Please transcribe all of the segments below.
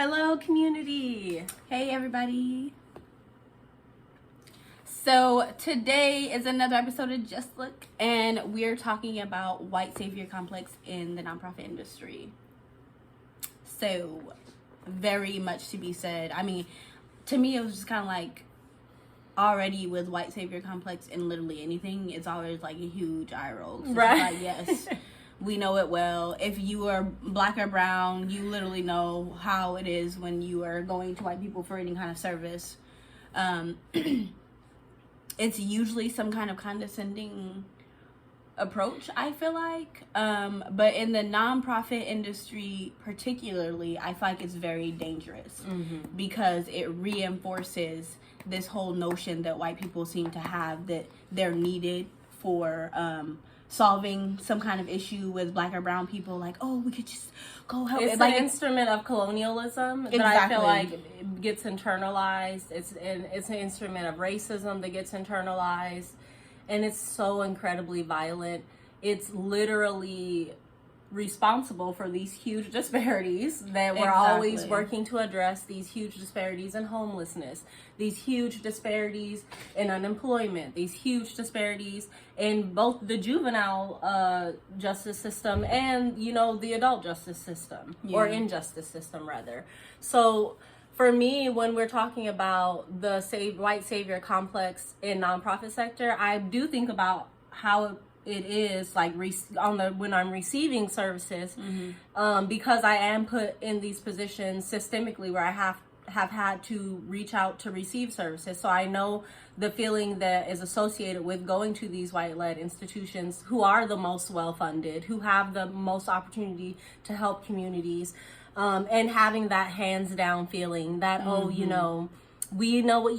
Hello, community. Hey, everybody. So today is another episode of Just Look, and we're talking about white savior complex in the nonprofit industry. So very much to be said. I mean, to me, it was just kind of like already with white savior complex in literally anything, it's always like a huge eye roll. So right. Like, yes. We know it well. If you are black or brown, you literally know how it is when you are going to white people for any kind of service. It's usually some kind of condescending approach, I feel like. But in the nonprofit industry particularly, I feel like it's very dangerous because it reinforces this whole notion that white people seem to have that they're needed for solving some kind of issue with black or brown people, like, oh, we could just go help. It's like an instrument of colonialism that I feel like it gets internalized. It's an instrument of racism that gets internalized, and it's so incredibly violent. It's literally responsible for these huge disparities that we're always working to address, these huge disparities in homelessness, these huge disparities in unemployment, these huge disparities in both the juvenile justice system and, you know, the adult justice system, or injustice system rather. So for me, when we're talking about the white savior complex in nonprofit sector, I do think about how it is like when I'm receiving services, because I am put in these positions systemically where I have had to reach out to receive services. So I know the feeling that is associated with going to these white-led institutions who are the most well-funded, who have the most opportunity to help communities, and having that hands-down feeling that, oh, you know, we know what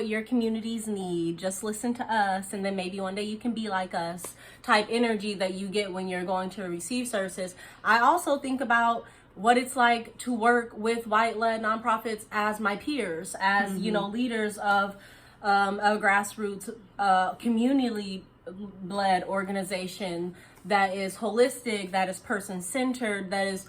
your communities need. Just listen to us, and then maybe one day you can be like us type energy that you get when you're going to receive services. I also think about what it's like to work with white-led nonprofits as my peers, as you know, leaders of a grassroots community-led organization that is holistic, that is person-centered, that is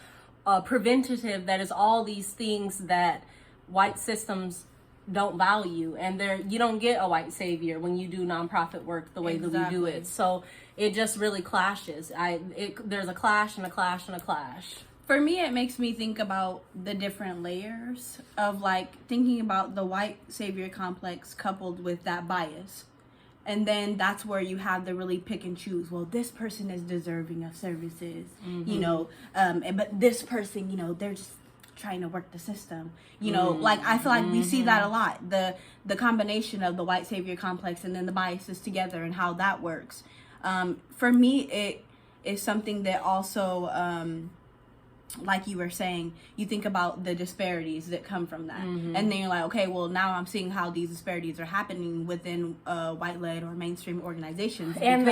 preventative, that is all these things that white systems don't value, and you don't get a white savior when you do nonprofit work the way that we do it. So it just really clashes. There's a clash and a clash and a clash. For me, it makes me think about the different layers of like thinking about the white savior complex coupled with that bias. And then that's where you have to really pick and choose. Well, this person is deserving of services, you know, but this person, you know, they're just trying to work the system, you know, like I feel like we see that a lot, the combination of the white savior complex and then the biases together and how that works. For me, it is something that also, like you were saying, you think about the disparities that come from that, and then you're like, okay, well, now I'm seeing how these disparities are happening within white-led or mainstream organizations, and the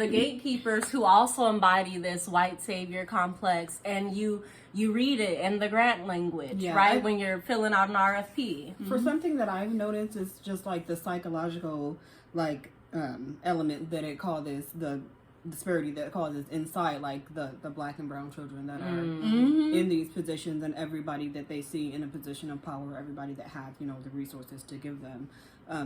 gatekeepers who also embody this white savior complex, and you read it in the grant language, right? When you're filling out an RFP. For something that I've noticed is just like the psychological element that it causes, the disparity that it causes inside like the black and brown children that are in these positions, and everybody that they see in a position of power, everybody that has, you know, the resources to give them,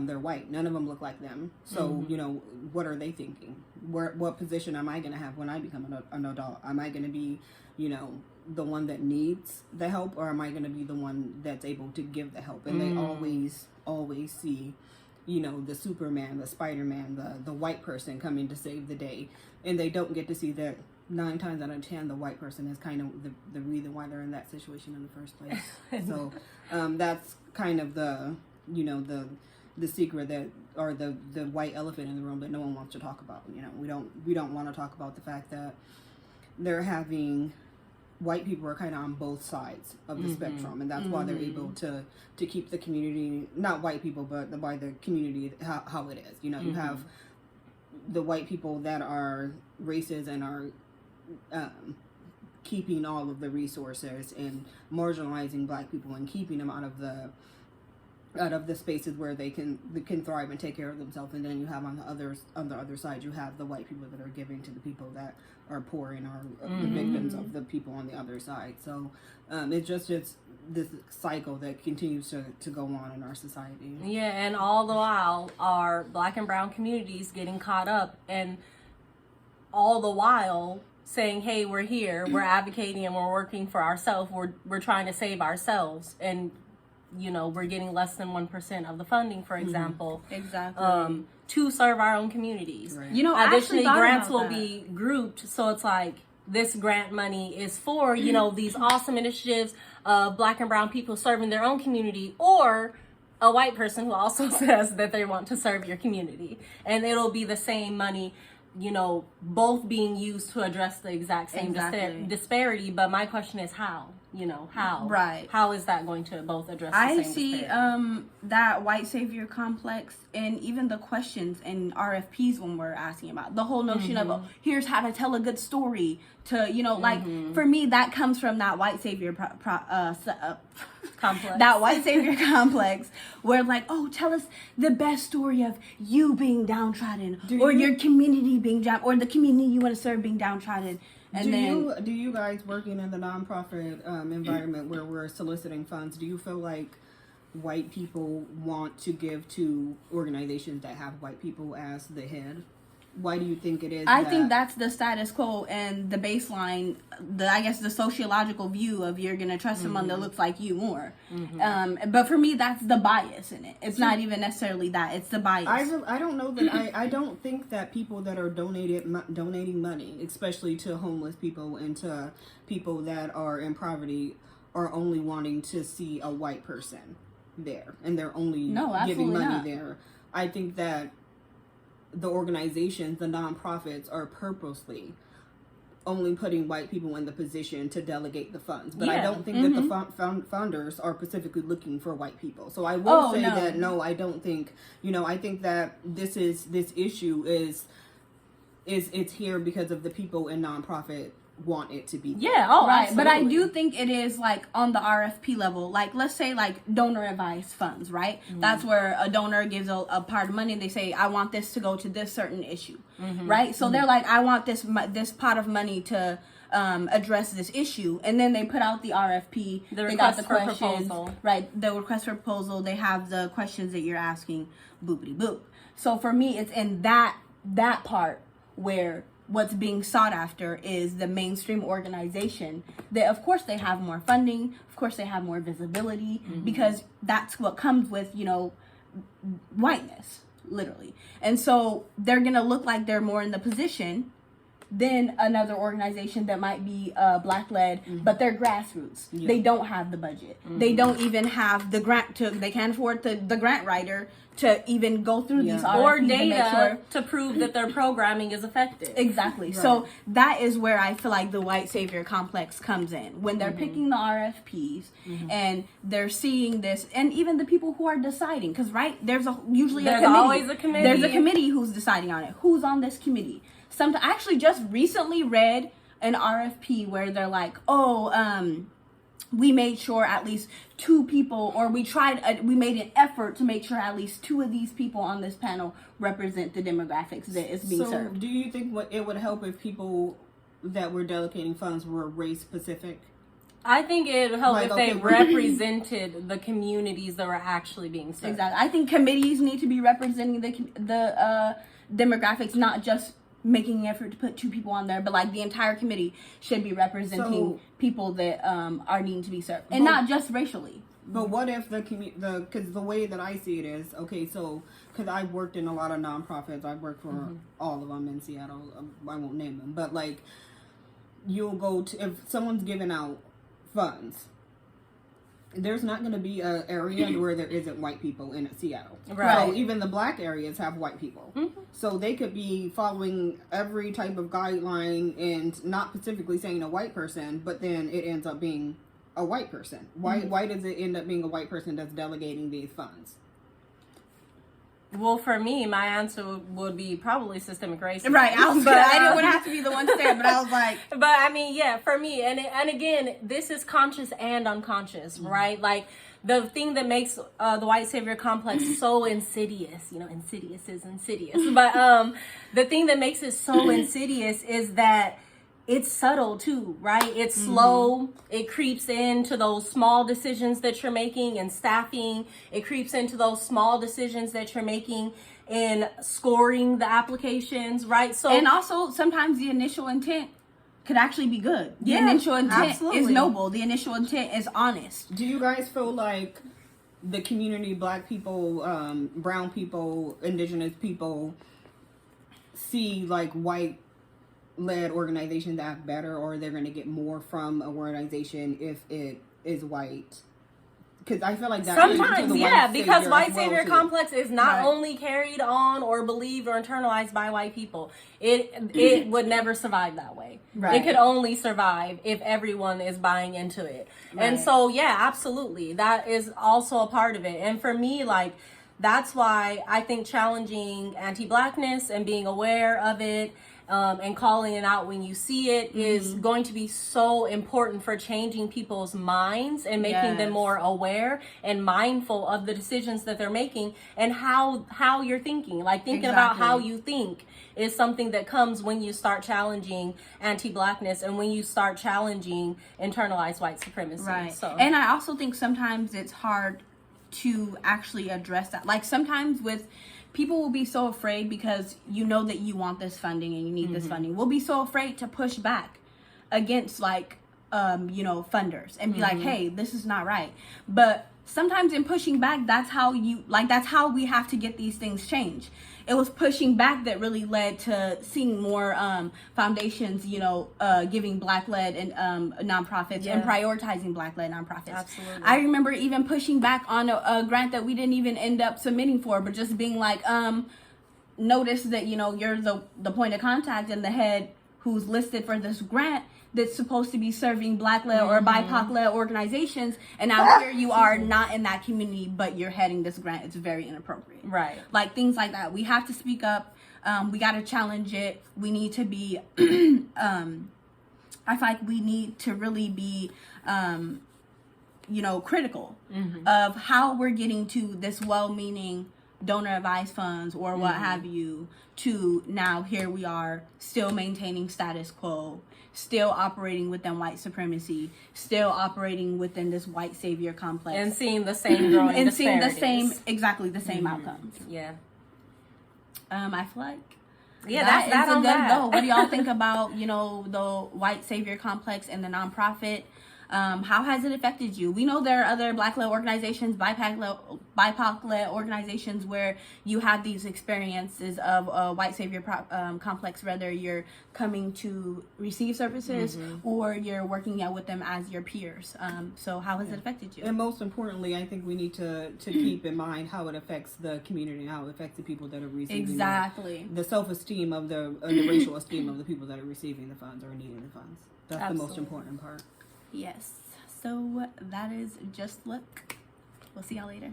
they're white. None of them look like them. So, you know, what are they thinking? What position am I going to have when I become an adult? Am I going to be, you know, the one that needs the help, or am I going to be the one that's able to give the help? And they always see, you know, the Superman, the Spider-Man, the white person coming to save the day, and they don't get to see that 9 times out of 10 the white person is kind of the reason why they're in that situation in the first place. So that's kind of the, you know, the secret that, or the white elephant in the room that no one wants to talk about. You know, we don't want to talk about the fact that they're having white people are kind of on both sides of the spectrum, and that's why they're able to keep the community, not white people, but by the community how it is. You know, you have the white people that are racist and are keeping all of the resources and marginalizing black people and keeping them out of the out of the spaces where they can thrive and take care of themselves. And then you have on the other side, you have the white people that are giving to the people that are poor and are the victims of the people on the other side. So it's this cycle that continues to go on in our society. Yeah, and all the while our Black and brown communities getting caught up, and all the while saying, hey, we're here, we're advocating, and we're working for ourselves, we're trying to save ourselves, and we're getting less than 1% of the funding, for example, exactly, to serve our own communities. Right. Additionally, grants will be grouped, so it's like this grant money is for these awesome initiatives of Black and brown people serving their own community, or a white person who also says that they want to serve your community, and it'll be the same money, both being used to address the exact same disparity. But my question is how? How? Right. How is that going to both address the same disparity? I see that white savior complex, and even the questions in RFPs when we're asking about the whole notion of here's how to tell a good story to like for me that comes from that white savior complex. That white savior complex where like, oh, tell us the best story of you being downtrodden or your community being or the community you want to serve being downtrodden. And do you guys working in the nonprofit environment where we're soliciting funds, do you feel like white people want to give to organizations that have white people as the head? Why do you think it is? I think that's the status quo and the baseline, the sociological view of you're going to trust someone that looks like you more. But for me, that's the bias in it. It's not even necessarily that. It's the bias. I don't know that I don't think that people that are donating money, especially to homeless people and to people that are in poverty, are only wanting to see a white person there. And they're only giving money there. I think that the organizations, the nonprofits, are purposely only putting white people in the position to delegate the funds. But I don't think that the founders are specifically looking for white people. So I will say that no, I don't think, I think that this issue is it's here because of the people in nonprofit want it to be. Yeah, right. Absolutely. But I do think it is like on the RFP level, like let's say like donor advised funds, right? That's where a donor gives a part of money and they say, I want this to go to this certain issue, right? So they're like, I want this pot of money to address this issue, and then they put out the RFP. They got the questions, right? The request for proposal. They have the questions that you're asking, boopity boop. So for me, it's in that part where what's being sought after is the mainstream organization that of course they have more funding, of course they have more visibility, because that's what comes with whiteness, literally. And so they're gonna look like they're more in the position than another organization that might be black led, but they're grassroots. They don't have the budget. They don't even have the grant they can't afford the grant writer to even go through these RFPs or data to prove that their programming is effective. Exactly. Right. So that is where I feel like the white savior complex comes in. When they're picking the RFPs and they're seeing this, and even the people who are deciding, because there's always a committee. There's a committee who's deciding on it. Who's on this committee? I actually just recently read an RFP where they're like, we made sure at least 2 people, or we made an effort to make sure at least 2 of these people on this panel represent the demographics that is being served. So do you think it would help if people that were delegating funds were race specific? I think it would help if they represented the communities that were actually being served. Exactly. I think committees need to be representing the demographics, not just making an effort to put 2 people on there, but like the entire committee should be representing people that are needing to be served, and not just racially. But what if because the way that I see it is, because I've worked in a lot of nonprofits, I've worked for all of them in Seattle, I won't name them, but like you'll go to, if someone's giving out funds, there's not going to be an area where there isn't white people in Seattle. Right. So even the black areas have white people. So they could be following every type of guideline and not specifically saying a white person, but then it ends up being a white person. Why does it end up being a white person that's delegating these funds? Well, for me, my answer would be probably systemic racism. Right. I didn't want to have to be the one to say it, but I was like. But I mean, yeah, for me, and again, this is conscious and unconscious, right? Like the thing that makes the white savior complex so insidious, insidious is insidious. But the thing that makes it so insidious is that it's subtle too, right? It's slow. It creeps into those small decisions that you're making in staffing. It creeps into those small decisions that you're making in scoring the applications, right? So, and also sometimes the initial intent could actually be good. The initial intent is noble. The initial intent is honest. Do you guys feel like the community, black people, brown people, indigenous people, see like white led organizations act better, or they're going to get more from an organization if it is white? Because I feel like that sometimes, because white savior complex is not only carried on or believed or internalized by white people. It would never survive that way. Right. It could only survive if everyone is buying into it. Right. And so, yeah, absolutely, that is also a part of it. And for me, like, that's why I think challenging anti-blackness and being aware of it, and calling it out when you see it is going to be so important for changing people's minds and making them more aware and mindful of the decisions that they're making and how you're thinking. Like thinking about how you think is something that comes when you start challenging anti-blackness and when you start challenging internalized white supremacy. Right. So. And I also think sometimes it's hard to actually address that. Like sometimes with people will be so afraid because you know that you want this funding and you need this funding. We'll be so afraid to push back against like, funders and be like, hey, this is not right. But sometimes in pushing back, that's how we have to get these things changed. It was pushing back that really led to seeing more foundations, giving Black-led and nonprofits and prioritizing Black-led nonprofits. Absolutely. I remember even pushing back on a grant that we didn't even end up submitting for, but just being like, notice that, you're the point of contact and the head who's listed for this grant that's supposed to be serving Black-led or BIPOC-led organizations, and now here you are not in that community, but you're heading this grant. It's very inappropriate. Right. Like things like that. We have to speak up. We got to challenge it. We need to be, I feel like we need to really be, critical of how we're getting to this well-meaning donor advised funds or what have you, to now here we are still maintaining status quo, still operating within white supremacy, still operating within this white savior complex, and seeing the same growing and disparities. seeing the same outcomes. Yeah. I feel like that's that is a good that. go. What do y'all think about the white savior complex and the nonprofit? How has it affected you? We know there are other Black-led organizations, BIPOC-led organizations where you have these experiences of a white savior complex, whether you're coming to receive services or you're working out with them as your peers. So how has it affected you? And most importantly, I think we need to keep in mind how it affects the community and how it affects the people that are receiving the self-esteem of the racial esteem of the people that are receiving the funds or needing the funds. That's the most important part. Yes. So that is Just Look. We'll see y'all later.